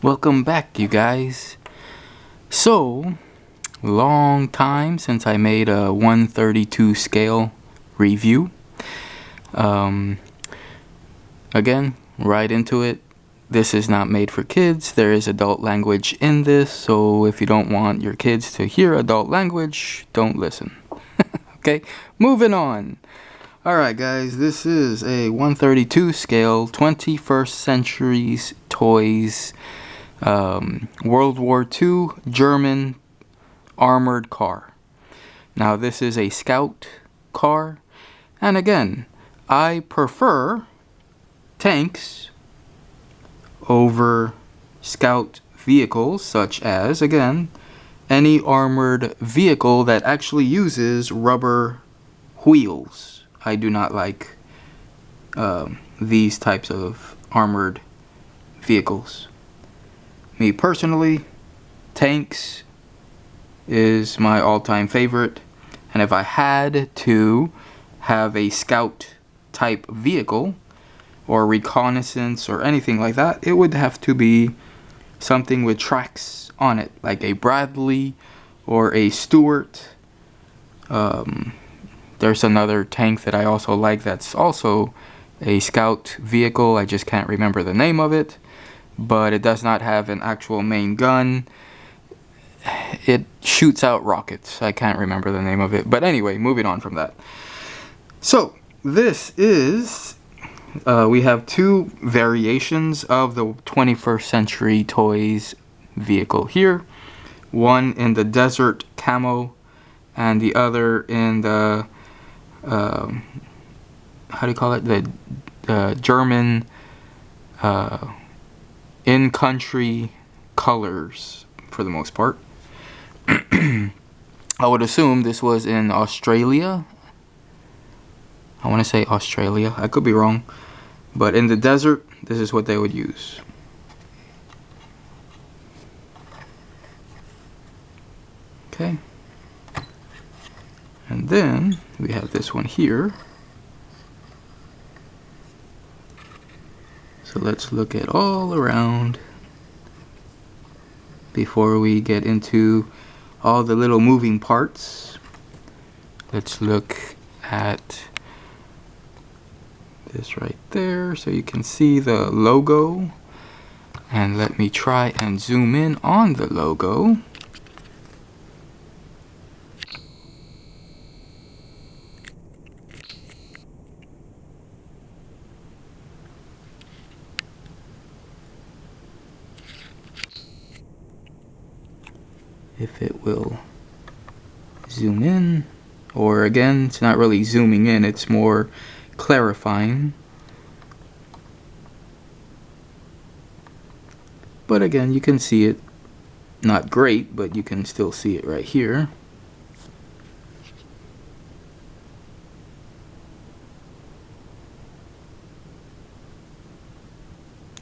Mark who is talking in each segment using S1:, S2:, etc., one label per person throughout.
S1: Welcome back, you guys. So, long time since I made a 132 scale review. Um, Again, right into it. This is not made for kids. There is adult language in this, so if you don't want your kids to hear adult language, don't listen. Okay, moving on. Alright guys, this is a 132 scale 21st century's toys World War II German armored car. Now this is a scout car, and again, I prefer tanks over scout vehicles, such as, again, any armored vehicle that actually uses rubber wheels. I do not like these types of armored vehicles. Me personally, tanks is my all-time favorite, and if I had to have a scout type vehicle or reconnaissance or anything like that, it would have to be something with tracks on it, like a Bradley or a Stuart. There's another tank that I also like that's also a scout vehicle. I just can't remember the name of it, but it does not have an actual main gun. It shoots out rockets. I can't remember the name of it. But anyway, moving on from that. So, this is... we have two variations of the 21st Century Toys vehicle here. One in the desert camo, and the other in the... how do you call it? The German in-country colors, for the most part. I would assume this was in Australia. I want to say Australia. I could be wrong. But in the desert, this is what they would use. Okay. And then we have this one here. So let's look at all around before we get into all the little moving parts. Let's look at this right there so you can see the logo. And let me try and zoom in on the logo. If it will zoom in, or again, it's not really zooming in, it's more clarifying. But again, you can see it, not great, but you can still see it right here.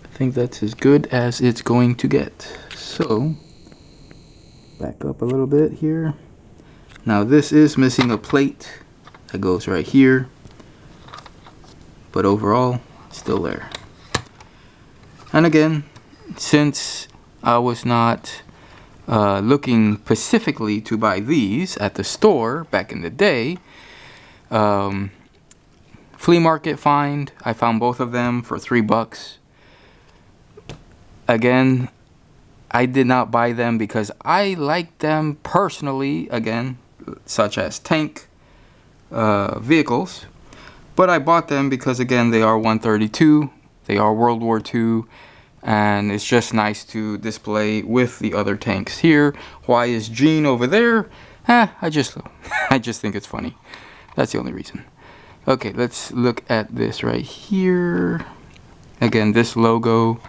S1: I think that's as good as it's going to get. So, back up a little bit here. Now this is missing a plate that goes right here, but overall, it's still there. And again, since I was not looking specifically to buy these at the store back in the day, flea market find, I found both of them for $3. Again, I did not buy them because I like them personally, again, such as tank vehicles, but I bought them because, again, they are 132, they are World War II, and it's just nice to display with the other tanks here. Why is Gene over there? I just think it's funny. That's the only reason. Okay, let's look at this right here. Again, this logo,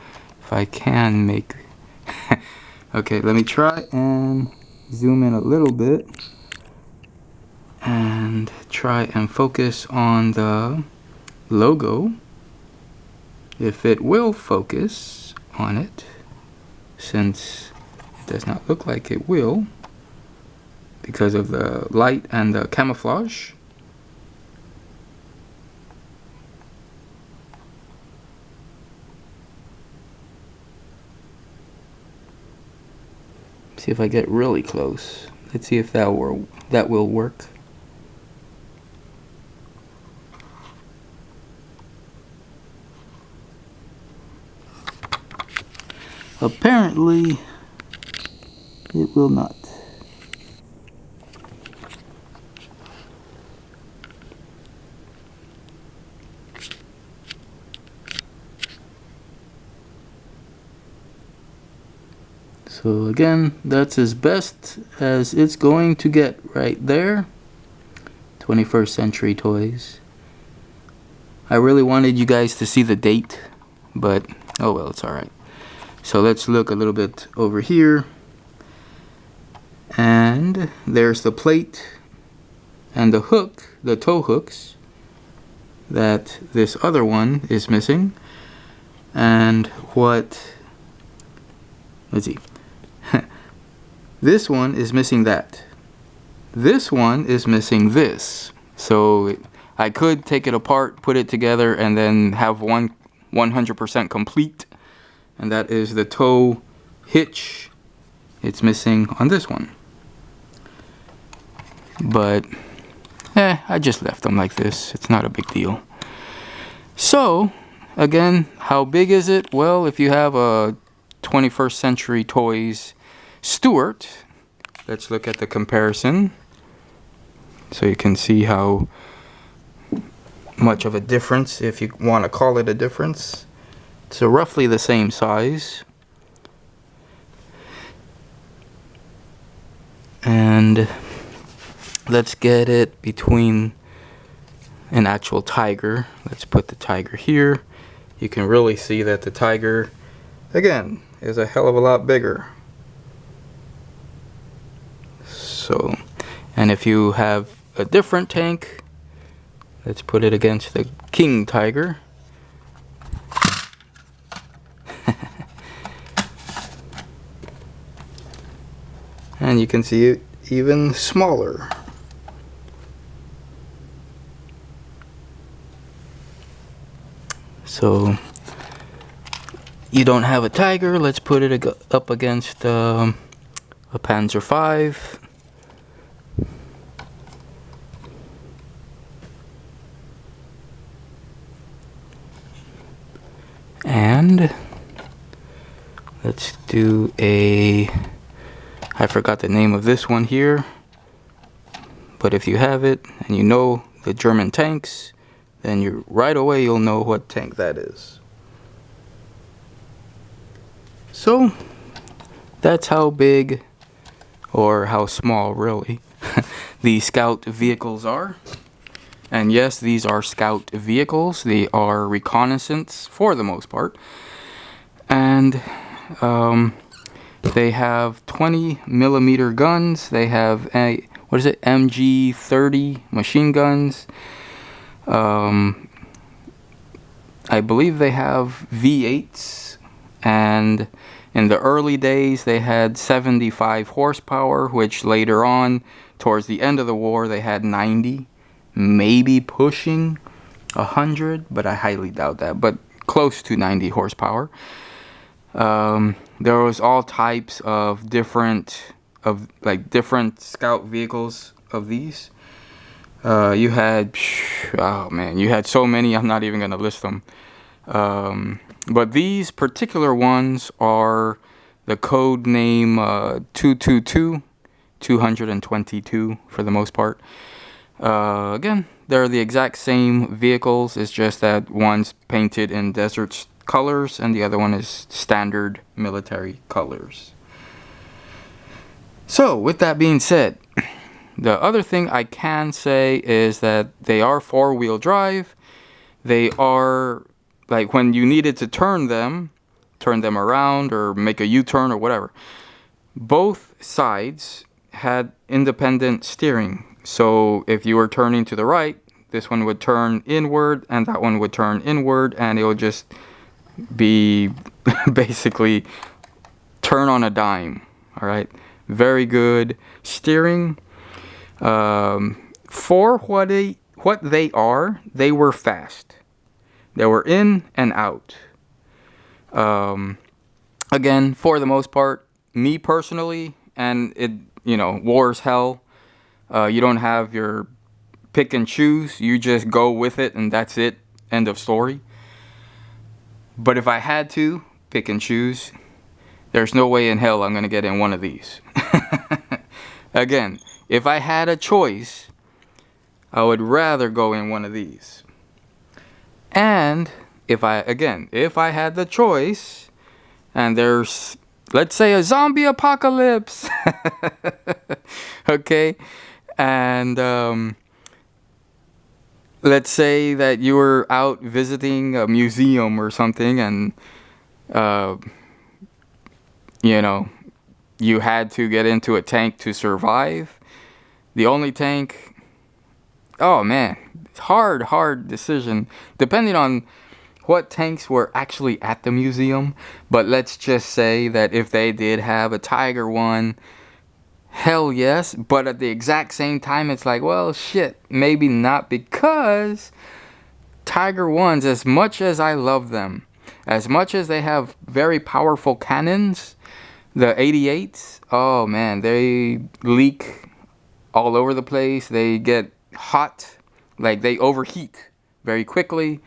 S1: if I can make... Okay, let me try and zoom in a little bit and try and focus on the logo. If it will focus on it, since it does not look like it will because of the light and the camouflage. See if I get really close. Let's see if that will work. Apparently, it will not. So again, that's as best as it's going to get right there. 21st Century Toys. I really wanted you guys to see the date, but oh well, it's alright. So let's look a little bit over here. And there's the plate and the hook, the tow hooks, that this other one is missing. And what, let's see. This one is missing that. This one is missing this. So I could take it apart, put it together, and then have one 100% complete. And that is the tow hitch. It's missing on this one. But I just left them like this. It's not a big deal. So again, how big is it? Well, if you have a 21st Century Toys Stuart, let's look at the comparison so you can see how much of a difference, if you want to call it a difference. So roughly the same size. And let's get it between an actual tiger. Let's put the tiger here. You can really see that the tiger, again, is a hell of a lot bigger. So, and if you have a different tank, let's put it against the king tiger. And you can see it even smaller. So you don't have a tiger, let's put it up against a Panzer V. And let's do a, I forgot the name of this one here, but if you have it and you know the German tanks, then you right away you'll know what tank that is. So that's how big, or how small really, the Scout vehicles are. And yes, these are Scout vehicles. They are reconnaissance for the most part. And they have 20mm guns. They have a, what is it, MG-30 machine guns. I believe they have V8s. And in the early days, they had 75 horsepower, which later on, towards the end of the war, they had 90. Maybe pushing 100, but I highly doubt that, but close to 90 horsepower. There was all types of different Scout vehicles of these. You had, oh man, you had so many, I'm not even gonna list them. But these particular ones are the code name 222, 222 for the most part. Again, they're the exact same vehicles. It's just that one's painted in desert colors and the other one is standard military colors. So with that being said, the other thing I can say is that they are four-wheel drive. They are, like, when you needed to turn them around or make a U-turn or whatever, both sides had independent steering. So if you were turning to the right, this one would turn inward and that one would turn inward, and it would just be basically turn on a dime. All right, very good steering. For what they are, they were fast. They were in and out. Again, for the most part, me personally, and it, you know, war's hell. You don't have your pick and choose. You just go with it, and that's it. End of story. But if I had to pick and choose, there's no way in hell I'm going to get in one of these. Again, if I had a choice, I would rather go in one of these. And if I had the choice, and there's, let's say, a zombie apocalypse, okay, and let's say that you were out visiting a museum or something, and you know, you had to get into a tank to survive. The only tank, oh man, hard decision, depending on what tanks were actually at the museum. But let's just say that if they did have a Tiger one, hell yes. But at the exact same time, it's like, well, shit, maybe not, because Tiger ones, as much as I love them, as much as they have very powerful cannons, the 88s, oh man, they leak all over the place. They get hot, like they overheat very quickly.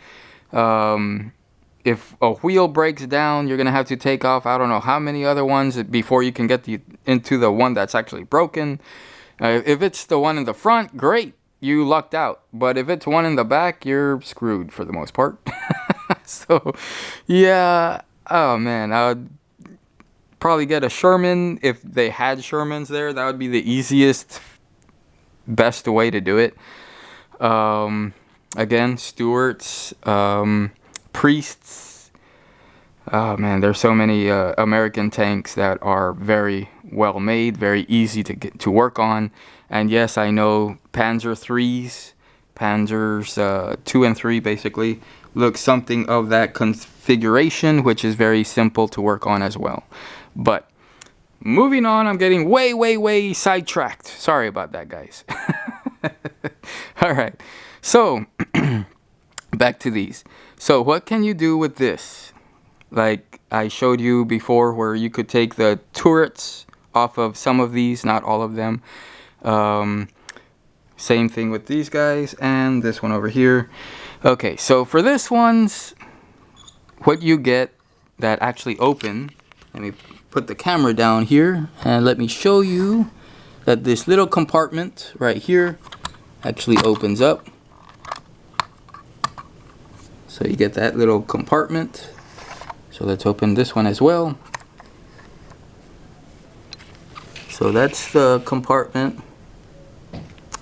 S1: If a wheel breaks down, you're gonna have to take off I don't know how many other ones before you can get into the one that's actually broken. If it's the one in the front, great, you lucked out. But if it's one in the back, you're screwed for the most part. So yeah, oh man, I would probably get a Sherman. If they had Shermans there, that would be the easiest, best way to do it. Again, Stewarts, Priests. Oh man, there's so many American tanks that are very well made, very easy to get to work on. And yes, I know Panzer 3s, Panzers 2 and 3 basically look something of that configuration, which is very simple to work on as well. But moving on, I'm getting way sidetracked. Sorry about that, guys. All right, so back to these. So what can you do with this? Like I showed you before, where you could take the turrets off of some of these, not all of them. Same thing with these guys and this one over here. Okay, so for this one's, what you get that actually open, let me put the camera down here and let me show you that this little compartment right here actually opens up. So you get that little compartment. So let's open this one as well. So that's the compartment.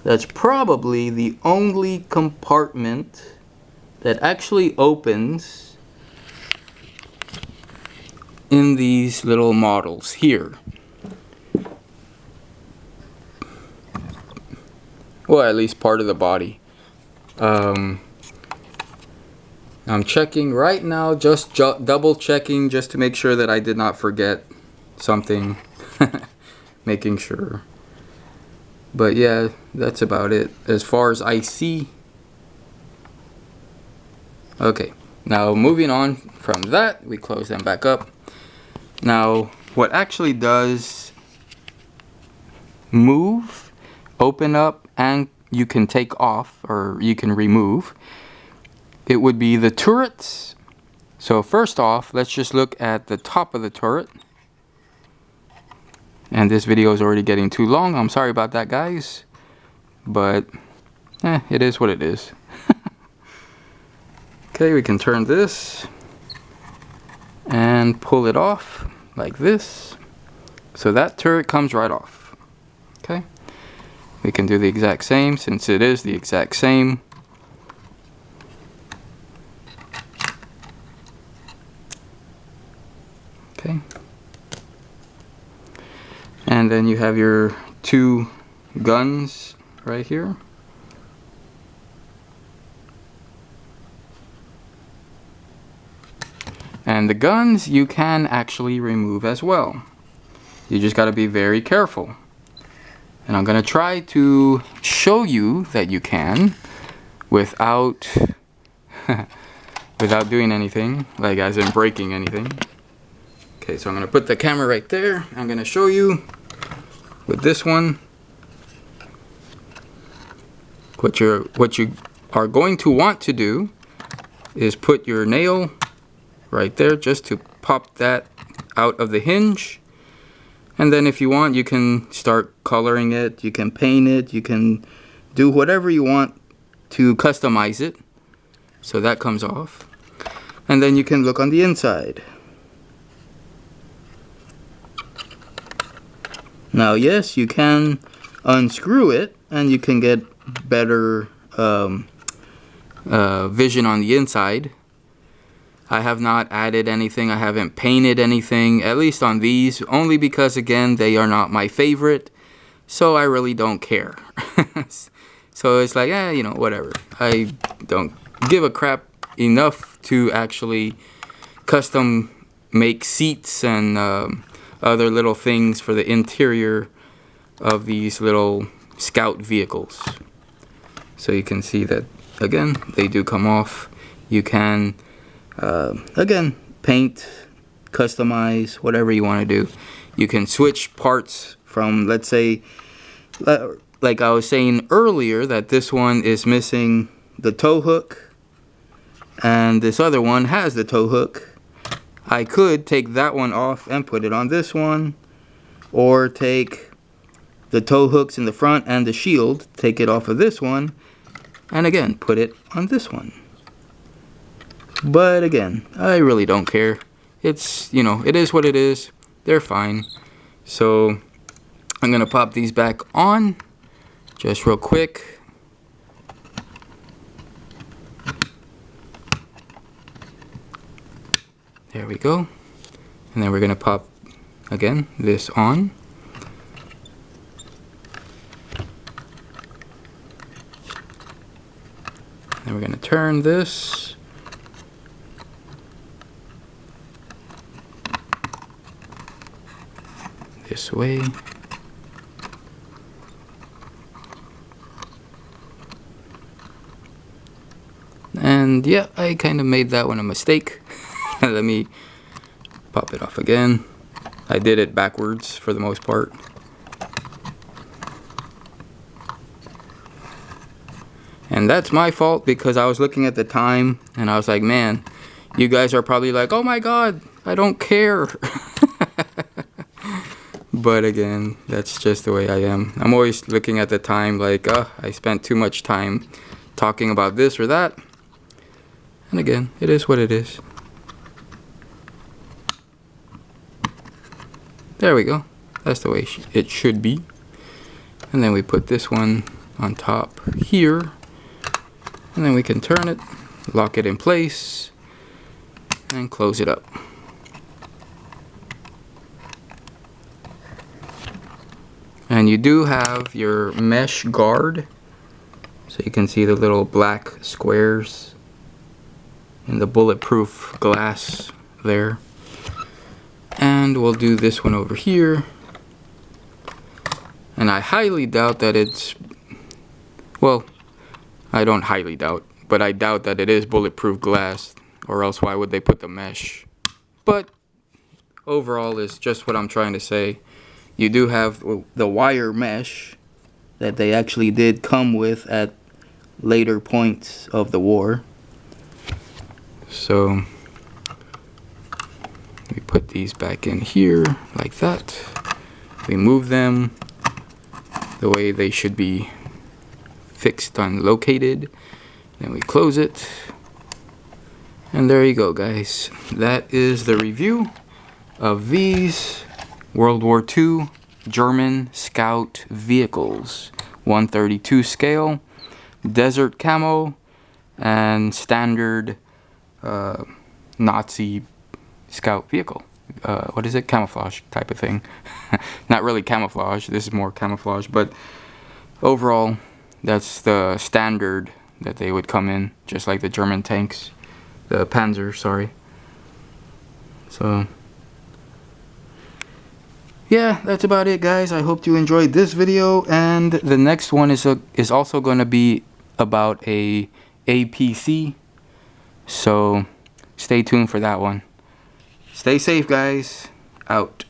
S1: That's probably the only compartment that actually opens in these little models here. Well, at least part of the body. I'm checking right now, just double checking just to make sure that I did not forget something. Making sure. But yeah, that's about it as far as I see. Okay, now moving on from that, we close them back up. Now, what actually does move, open up, and you can take off, or you can remove, it would be the turrets. So first off, let's just look at the top of the turret. And this video is already getting too long. I'm sorry about that, guys. But, it is what it is. Okay, we can turn this and pull it off like this. So that turret comes right off. Okay. We can do the exact same, since it is the exact same. Okay. And then you have your two guns right here. And the guns you can actually remove as well. You just got to be very careful. And I'm going to try to show you that you can without without doing anything, like as in breaking anything. Okay, so I'm going to put the camera right there. I'm going to show you. with this one, what you are going to want to do is put your nail right there just to pop that out of the hinge. And then if you want, you can start coloring it, you can paint it, you can do whatever you want to customize it. So that comes off. And then you can look on the inside. Now yes, you can unscrew it and you can get better vision on the inside. I have not added anything, I haven't painted anything, at least on these, only because again they are not my favorite, so I really don't care. So it's like, you know, whatever. I don't give a crap enough to actually custom make seats and other little things for the interior of these little Scout vehicles. So you can see that again they do come off. You can again paint, customize, whatever you want to do. You can switch parts from, let's say, like I was saying earlier, that this one is missing the tow hook and this other one has the tow hook. I could take that one off and put it on this one, or take the tow hooks in the front and the shield, take it off of this one, and again put it on this one. But again, I really don't care. It's, you know, it is what it is. They're fine. So I'm gonna pop these back on just real quick. There we go. And then we're gonna pop again this on. Then we're gonna turn this. This way. And yeah, I kind of made that one a mistake. Let me pop it off again. I did it backwards for the most part. And that's my fault, because I was looking at the time and I was like, man, you guys are probably like, oh my god, I don't care. But again, that's just the way I am. I'm always looking at the time like, I spent too much time talking about this or that. And again, it is what it is. There we go. That's the way it should be. And then we put this one on top here. And then we can turn it, lock it in place, and close it up. And you do have your mesh guard. So you can see the little black squares in the bulletproof glass there. And we'll do this one over here. And I highly doubt that it's, well, I don't highly doubt, but I doubt that it is bulletproof glass, or else why would they put the mesh? But overall is just what I'm trying to say. You do have the wire mesh that they actually did come with at later points of the war. So we put these back in here like that. We move them the way they should be fixed and located. Then we close it. And there you go, guys. That is the review of these World War II German Scout vehicles. 132 scale, desert camo, and standard Nazi Scout vehicle. What is it? Camouflage type of thing. Not really camouflage. This is more camouflage, but overall, that's the standard that they would come in, just like the German tanks, the Panzer, sorry. So yeah, that's about it, guys. I hope you enjoyed this video, and the next one is also going to be about a APC. So stay tuned for that one. Stay safe, guys. Out.